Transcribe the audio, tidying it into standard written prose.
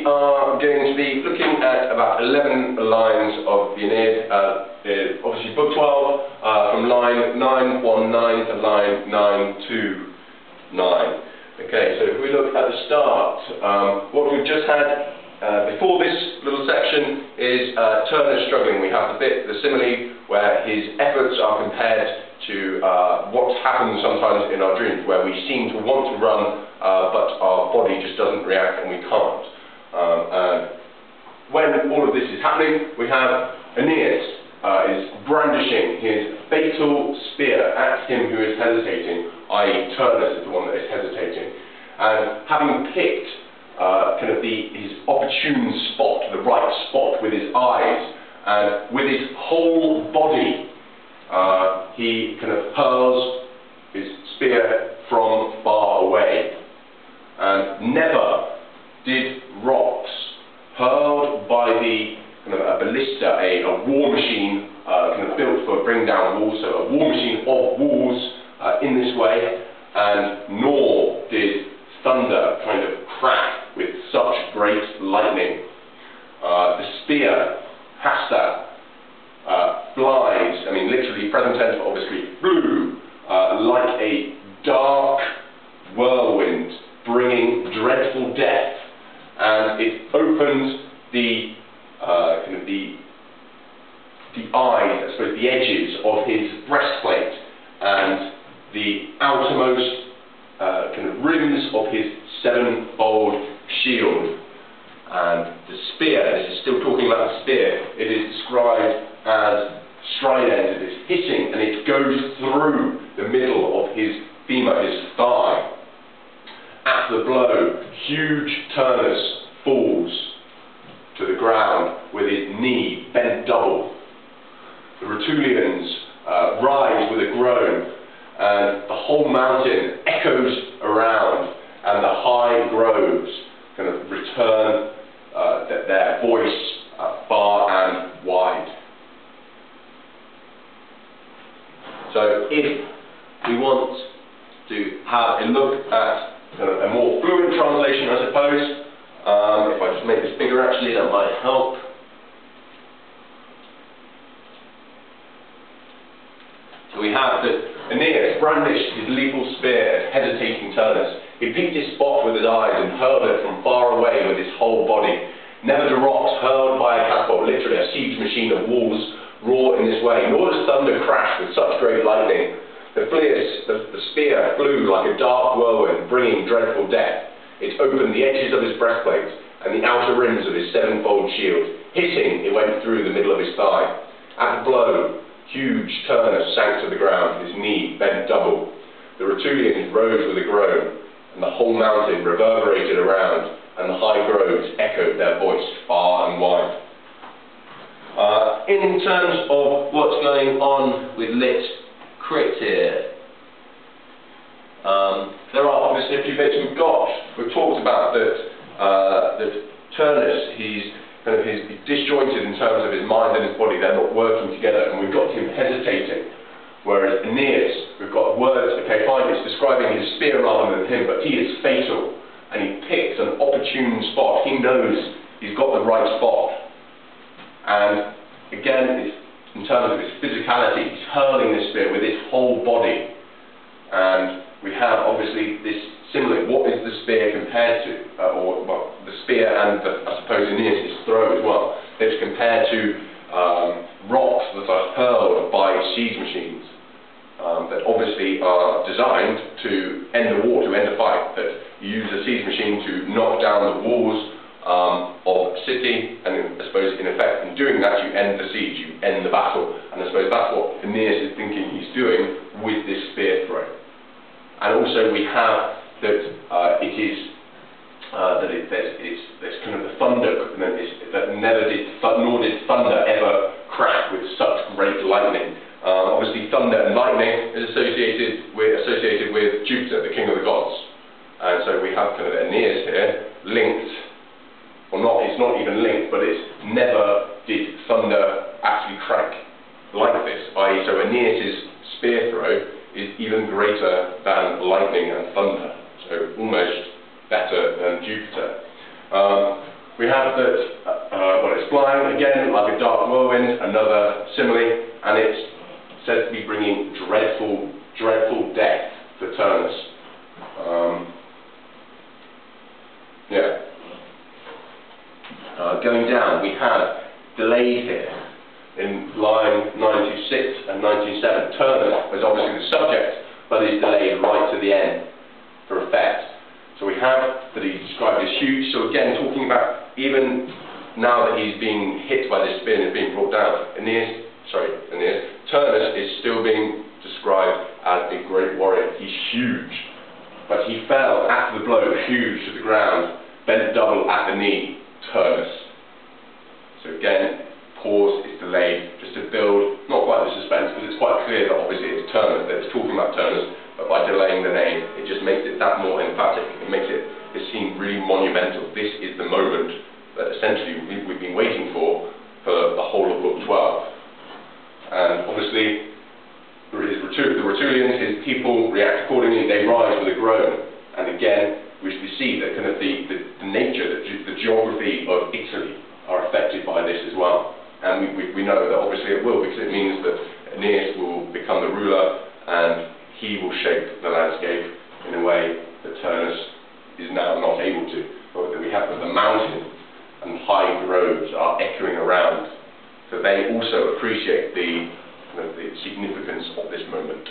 are going to be looking at about 11 lines of the Aeneid, obviously book 12, from line 919 to line 929. Okay, so if we look at the start, what we've just had before this little section is Turner struggling. We have the simile where his efforts are compared to what happens sometimes in our dreams, where we seem to want to run, but our body just doesn't react and we can't. When all of this is happening, we have Aeneid is brandishing his fatal spear at him who is hesitating, i.e. Turnus is the one that is hesitating, and having picked his opportune spot, the right spot with his eyes, and with his whole body, he kind of hurls his spear from far away. And never did rocks hurled by the a ballista, a war machine built for bringing down walls, so a war machine of walls in this way, and nor did thunder crack with such great lightning. The spear, hasta, flies, literally present tense, but obviously flew, like a dark whirlwind, bringing dreadful death, and it opened the eyes, I suppose, the edges of his breastplate, and the outermost rims of his sevenfold shield. And the spear, this is still talking about the spear, it is described as strident, it is hissing, and it goes through the middle of his femur, his thigh. At the blow, huge Turnus falls to the ground with his knee bent double. The Rutulians rise with a groan, and the whole mountain echoes around, and the high groves return their voice far and wide. So if we want to have a look at a more fluent translation, I suppose, if I just make this bigger actually, that might help. So we have that Aeneid brandished his lethal spear at hesitating Turnus. He picked his spot with his eyes and hurled it from far away with his whole body. Never do rocks hurled by a catapult, literally a siege machine of walls, roar in this way, nor does thunder crash with such great lightning. The spear flew like a dark whirlwind, bringing dreadful death. It opened the edges of his breastplate and the outer rims of his sevenfold shield. Hissing, it went through the middle of his thigh. At the blow, huge Turnus sank to the ground, his knee bent double. The Rutulians rose with a groan, and the whole mountain reverberated around, and the high groves echoed their voice far and wide. In terms of what's going on with lit crit here, there are obviously a few bits we've got. We've talked about that Turnus, he's disjointed in terms of his mind and his body, they're not working together, and we've got him hesitating. Whereas Aeneid, we've got words, okay fine, it's describing his spear rather than him, but he is fatal, and he picks an opportune spot. He knows he's got the right spot. And again, in terms of his physicality, he's hurling this spear with his whole body. And we have obviously this simile. What is the spear compared to? The spear and I suppose Aeneas' throw as well. It's compared to rocks that are hurled by siege machines that obviously are designed to end the war, to end a fight. That you use a siege machine to knock down the walls of a city, and I suppose in effect in doing that you end the siege, you end the battle, and I suppose that's what Aeneas is thinking he's doing with this spear throw. And also we have that there's the thunder, that nor did thunder ever crack with such great lightning. Obviously thunder and lightning is associated with Jupiter, the king of the gods. And so we have Aeneas here linked, or not, it's not even linked, but it's never did thunder actually crack like this, i.e. so Aeneas' spear throw is even greater than lightning and thunder, so almost better than Jupiter. We have that, it's flying, again, like a dark whirlwind, another simile, and it's said to be bringing dreadful, dreadful death for Turnus. Going down, we have delayed here in line 96 and 97. Turnus is obviously the subject, but is delayed right to the end for effect. So we have that he's described as huge. So again, talking about even now that he's being hit by this spear and is being brought down, Turnus is still being described as a great warrior. He's huge, but he fell after the blow, huge to the ground, bent double at the knee. Turnus. So again, pause is delayed just to build not quite the suspense, because it's quite clear that obviously it's Turnus, that it's talking about Turnus, but by delaying the name, it just makes it that more emphatic. It makes it seem really monumental. This is the moment that essentially we've been waiting for the whole of Book 12. And obviously, the Rutulians, his people, react accordingly. They rise with a groan. And again, we see that kind of the nature, the geography of Italy are affected by this as well. And we know that obviously it will, because it means that Aeneid will become the ruler and he will shape the landscape in a way that Turnus is now not able to. But that we have that the mountain and high groves are echoing around. So they also appreciate the significance of this moment.